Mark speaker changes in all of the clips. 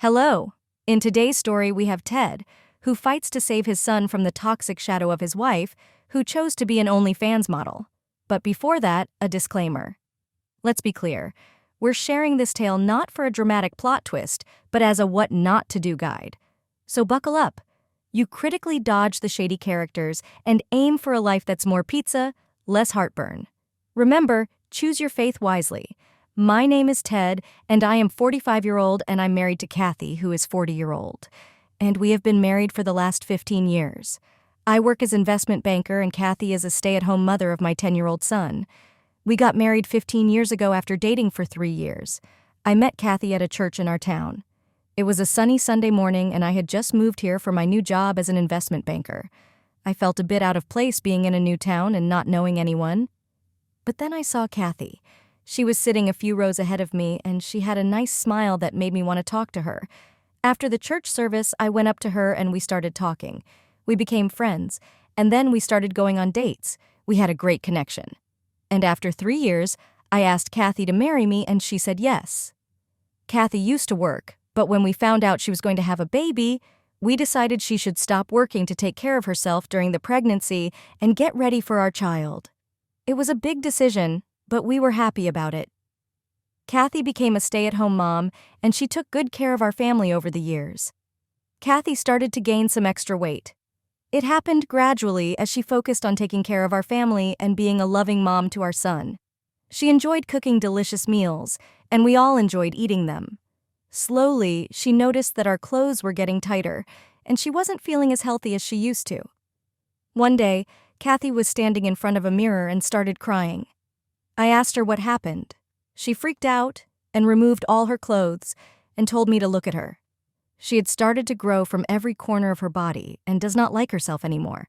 Speaker 1: Hello! In today's story, we have Ted, who fights to save his son from the toxic shadow of his wife, who chose to be an OnlyFans model. But before that, a disclaimer. Let's be clear. We're sharing this tale not for a dramatic plot twist, but as a what not to do guide. So buckle up. You critically dodge the shady characters and aim for a life that's more pizza, less heartburn. Remember, choose your faith wisely. My name is Ted, and I am 45-year-old, and I'm married to Kathy, who is 40-year-old. And we have been married for the last 15 years. I work as investment banker, and Kathy is a stay-at-home mother of my 10-year-old son. We got married 15 years ago after dating for 3 years. I met Kathy at a church in our town. It was a sunny Sunday morning, and I had just moved here for my new job as an investment banker. I felt a bit out of place being in a new town and not knowing anyone. But then I saw Kathy. She was sitting a few rows ahead of me, and she had a nice smile that made me want to talk to her. After the church service, I went up to her and we started talking. We became friends, and then we started going on dates. We had a great connection. And after 3 years, I asked Kathy to marry me, and she said yes. Kathy used to work, but when we found out she was going to have a baby, we decided she should stop working to take care of herself during the pregnancy and get ready for our child. It was a big decision, but we were happy about it. Kathy became a stay-at-home mom, and she took good care of our family over the years. Kathy started to gain some extra weight. It happened gradually as she focused on taking care of our family and being a loving mom to our son. She enjoyed cooking delicious meals, and we all enjoyed eating them. Slowly, she noticed that our clothes were getting tighter, and she wasn't feeling as healthy as she used to. One day, Kathy was standing in front of a mirror and started crying. I asked her what happened. She freaked out and removed all her clothes and told me to look at her. She had started to grow from every corner of her body and does not like herself anymore.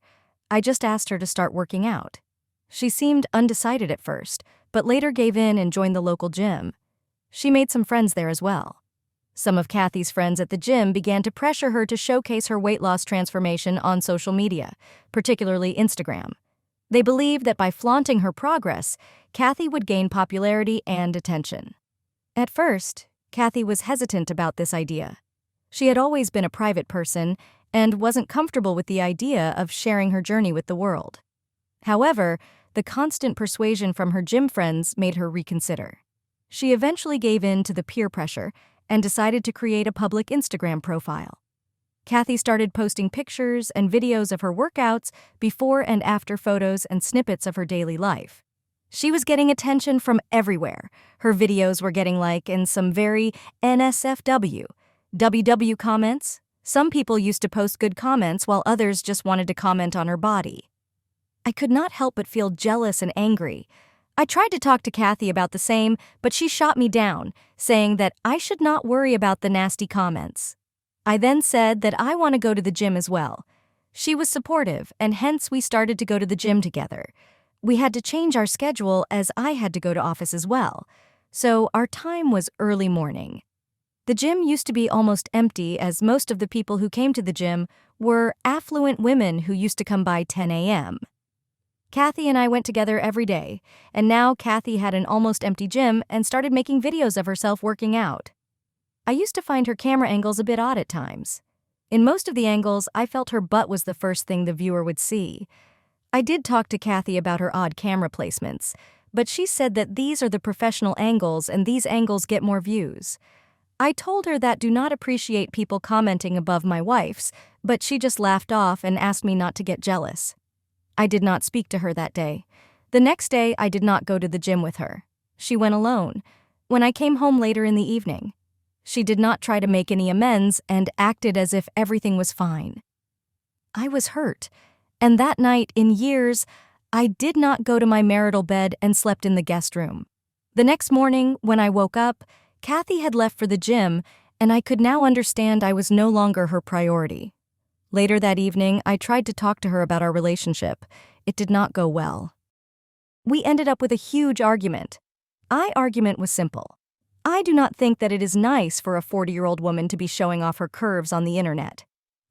Speaker 1: I just asked her to start working out. She seemed undecided at first, but later gave in and joined the local gym. She made some friends there as well. Some of Kathy's friends at the gym began to pressure her to showcase her weight loss transformation on social media, particularly Instagram. They believed that by flaunting her progress, Kathy would gain popularity and attention. At first, Kathy was hesitant about this idea. She had always been a private person and wasn't comfortable with the idea of sharing her journey with the world. However, the constant persuasion from her gym friends made her reconsider. She eventually gave in to the peer pressure and decided to create a public Instagram profile. Kathy started posting pictures and videos of her workouts, before and after photos and snippets of her daily life. She was getting attention from everywhere. Her videos were getting and some very NSFW, WW comments. Some people used to post good comments while others just wanted to comment on her body. I could not help but feel jealous and angry. I tried to talk to Kathy about the same, but she shot me down, saying that I should not worry about the nasty comments. I then said that I want to go to the gym as well. She was supportive, and hence we started to go to the gym together. We had to change our schedule as I had to go to office as well, so our time was early morning. The gym used to be almost empty, as most of the people who came to the gym were affluent women who used to come by 10 a.m. Kathy and I went together every day, and now Kathy had an almost empty gym and started making videos of herself working out. I used to find her camera angles a bit odd at times. In most of the angles, I felt her butt was the first thing the viewer would see. I did talk to Kathy about her odd camera placements, but she said that these are the professional angles and these angles get more views. I told her that do not appreciate people commenting above my wife's, but she just laughed off and asked me not to get jealous. I did not speak to her that day. The next day, I did not go to the gym with her. She went alone. When I came home later in the evening, she did not try to make any amends and acted as if everything was fine. I was hurt, and that night, in years, I did not go to my marital bed and slept in the guest room. The next morning, when I woke up, Kathy had left for the gym, and I could now understand I was no longer her priority. Later that evening, I tried to talk to her about our relationship. It did not go well. We ended up with a huge argument. Our argument was simple. I do not think that it is nice for a 40-year-old woman to be showing off her curves on the internet.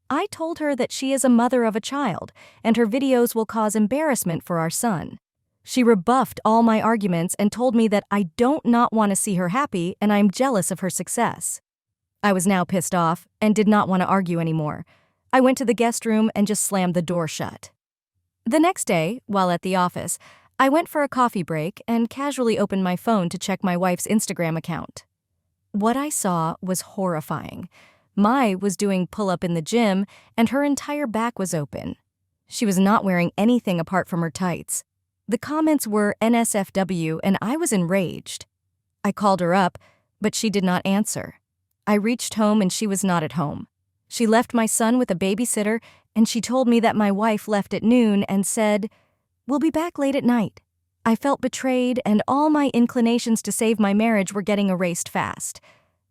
Speaker 1: I told her that she is a mother of a child, and her videos will cause embarrassment for our son. She rebuffed all my arguments and told me that I don't not want to see her happy and I'm jealous of her success. I was now pissed off and did not want to argue anymore. I went to the guest room and just slammed the door shut. The next day, while at the office, I went for a coffee break and casually opened my phone to check my wife's Instagram account. What I saw was horrifying. Mai was doing pull-up in the gym and her entire back was open. She was not wearing anything apart from her tights. The comments were NSFW and I was enraged. I called her up, but she did not answer. I reached home and she was not at home. She left my son with a babysitter and she told me that my wife left at noon and said, "We'll be back late at night." I felt betrayed and all my inclinations to save my marriage were getting erased fast.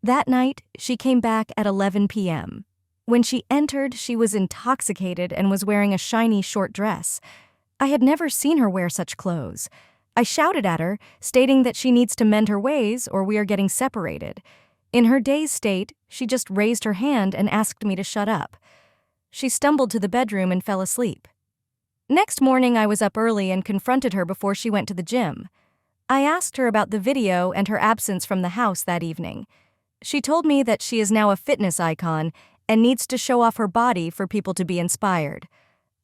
Speaker 1: That night, she came back at 11 p.m. When she entered, she was intoxicated and was wearing a shiny short dress. I had never seen her wear such clothes. I shouted at her, stating that she needs to mend her ways or we are getting separated. In her dazed state, she just raised her hand and asked me to shut up. She stumbled to the bedroom and fell asleep. Next morning, I was up early and confronted her before she went to the gym. I asked her about the video and her absence from the house that evening. She told me that she is now a fitness icon and needs to show off her body for people to be inspired.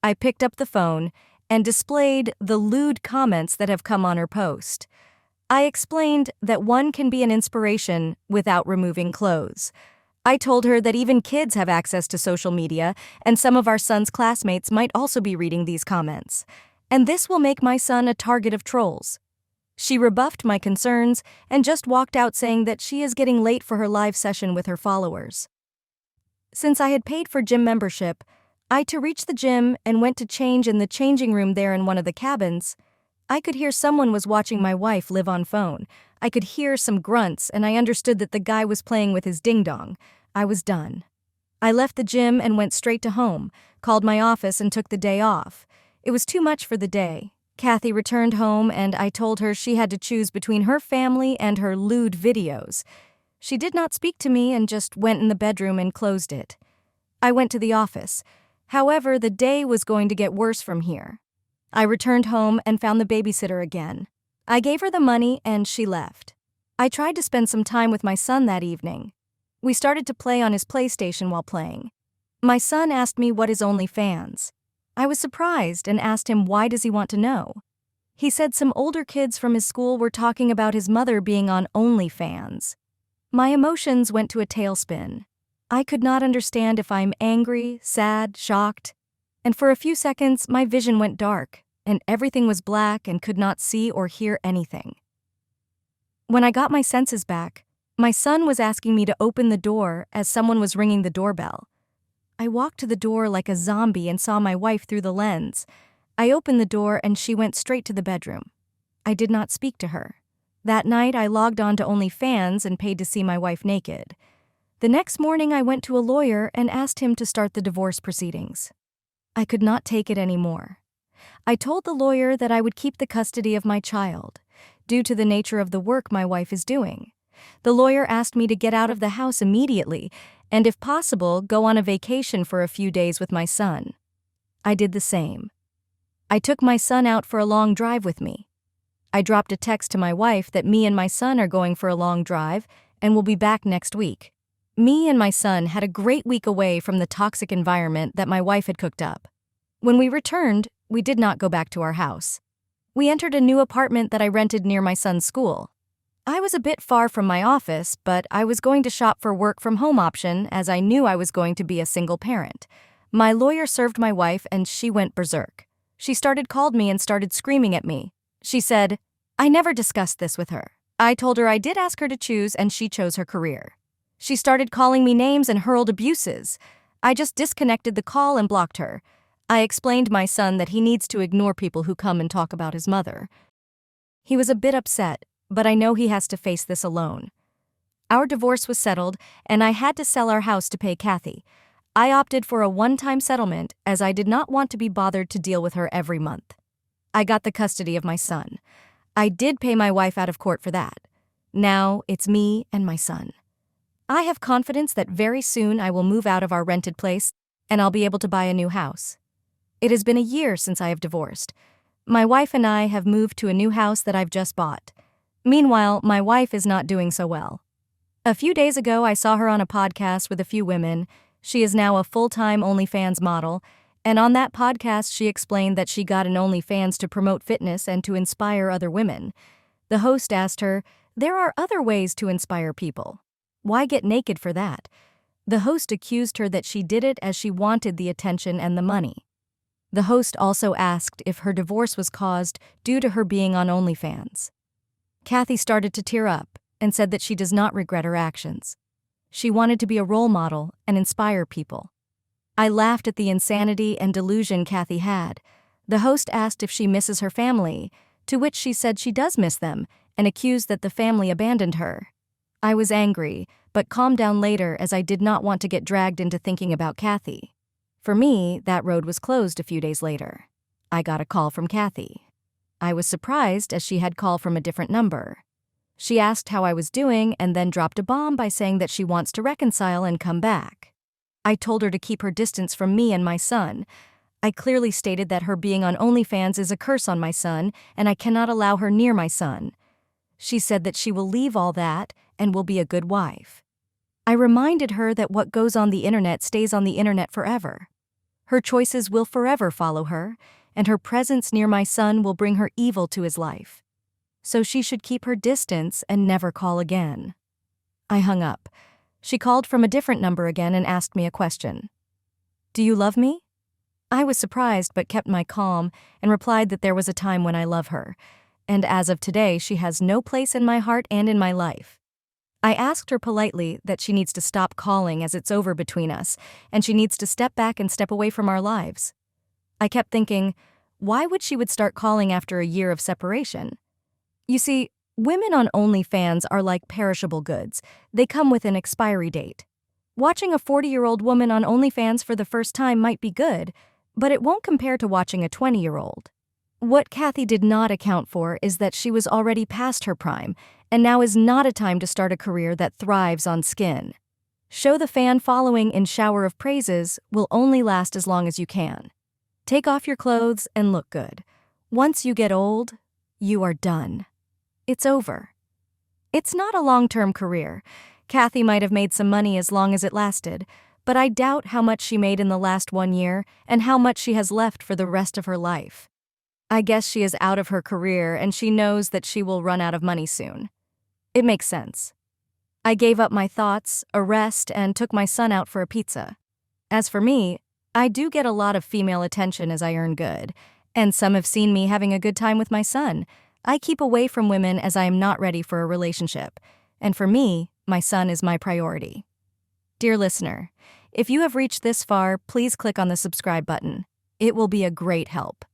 Speaker 1: I picked up the phone and displayed the lewd comments that have come on her post. I explained that one can be an inspiration without removing clothes. I told her that even kids have access to social media and some of our son's classmates might also be reading these comments. And this will make my son a target of trolls. She rebuffed my concerns and just walked out saying that she is getting late for her live session with her followers. Since I had paid for gym membership, I to reach the gym and went to change in the changing room there in one of the cabins. I could hear someone was watching my wife live on phone. I could hear some grunts and I understood that the guy was playing with his ding-dong. I was done. I left the gym and went straight to home, called my office and took the day off. It was too much for the day. Kathy returned home and I told her she had to choose between her family and her lewd videos. She did not speak to me and just went in the bedroom and closed it. I went to the office. However, the day was going to get worse from here. I returned home and found the babysitter again. I gave her the money and she left. I tried to spend some time with my son that evening. We started to play on his PlayStation while playing. My son asked me what is OnlyFans. I was surprised and asked him why does he want to know. He said some older kids from his school were talking about his mother being on OnlyFans. My emotions went to a tailspin. I could not understand if I'm angry, sad, shocked. And for a few seconds, my vision went dark, and everything was black and could not see or hear anything. When I got my senses back, my son was asking me to open the door as someone was ringing the doorbell. I walked to the door like a zombie and saw my wife through the lens. I opened the door and she went straight to the bedroom. I did not speak to her. That night, I logged on to OnlyFans and paid to see my wife naked. The next morning, I went to a lawyer and asked him to start the divorce proceedings. I could not take it anymore. I told the lawyer that I would keep the custody of my child, due to the nature of the work my wife is doing. The lawyer asked me to get out of the house immediately and, if possible, go on a vacation for a few days with my son. I did the same. I took my son out for a long drive with me. I dropped a text to my wife that me and my son are going for a long drive and will be back next week. Me and my son had a great week away from the toxic environment that my wife had cooked up. When we returned, we did not go back to our house. We entered a new apartment that I rented near my son's school. I was a bit far from my office, but I was going to shop for work from home option as I knew I was going to be a single parent. My lawyer served my wife and she went berserk. She called me and started screaming at me. She said, I never discussed this with her. I told her I did ask her to choose and she chose her career. She started calling me names and hurled abuses. I just disconnected the call and blocked her. I explained my son that he needs to ignore people who come and talk about his mother. He was a bit upset, but I know he has to face this alone. Our divorce was settled, and I had to sell our house to pay Kathy. I opted for a one-time settlement as I did not want to be bothered to deal with her every month. I got the custody of my son. I did pay my wife out of court for that. Now it's me and my son. I have confidence that very soon I will move out of our rented place and I'll be able to buy a new house. It has been a year since I have divorced. My wife and I have moved to a new house that I've just bought. Meanwhile, my wife is not doing so well. A few days ago, I saw her on a podcast with a few women. She is now a full-time OnlyFans model, and on that podcast, she explained that she got an OnlyFans to promote fitness and to inspire other women. The host asked her, "There are other ways to inspire people. Why get naked for that?" The host accused her that she did it as she wanted the attention and the money. The host also asked if her divorce was caused due to her being on OnlyFans. Kathy started to tear up and said that she does not regret her actions. She wanted to be a role model and inspire people. I laughed at the insanity and delusion Kathy had. The host asked if she misses her family, to which she said she does miss them, and accused that the family abandoned her. I was angry, but calmed down later as I did not want to get dragged into thinking about Kathy. For me, that road was closed a few days later. I got a call from Kathy. I was surprised as she had called from a different number. She asked how I was doing and then dropped a bomb by saying that she wants to reconcile and come back. I told her to keep her distance from me and my son. I clearly stated that her being on OnlyFans is a curse on my son, and I cannot allow her near my son. She said that she will leave all that and will be a good wife. I reminded her that what goes on the internet stays on the internet forever. Her choices will forever follow her, and her presence near my son will bring her evil to his life. So she should keep her distance and never call again. I hung up. She called from a different number again and asked me a question. "Do you love me?" I was surprised but kept my calm and replied that there was a time when I love her, and as of today she has no place in my heart and in my life. I asked her politely that she needs to stop calling as it's over between us, and she needs to step back and step away from our lives. I kept thinking, why would she start calling after a year of separation? You see, women on OnlyFans are like perishable goods. They come with an expiry date. Watching a 40-year-old woman on OnlyFans for the first time might be good, but it won't compare to watching a 20-year-old. What Kathy did not account for is that she was already past her prime, and now is not a time to start a career that thrives on skin. Show the fan following in shower of praises will only last as long as you can. Take off your clothes and look good. Once you get old, you are done. It's over. It's not a long-term career. Kathy might have made some money as long as it lasted, but I doubt how much she made in the last 1 year and how much she has left for the rest of her life. I guess she is out of her career and she knows that she will run out of money soon. It makes sense. I gave up my thoughts, a rest, and took my son out for a pizza. As for me, I do get a lot of female attention as I earn good, and some have seen me having a good time with my son. I keep away from women as I am not ready for a relationship, and for me, my son is my priority. Dear listener, if you have reached this far, please click on the subscribe button. It will be a great help.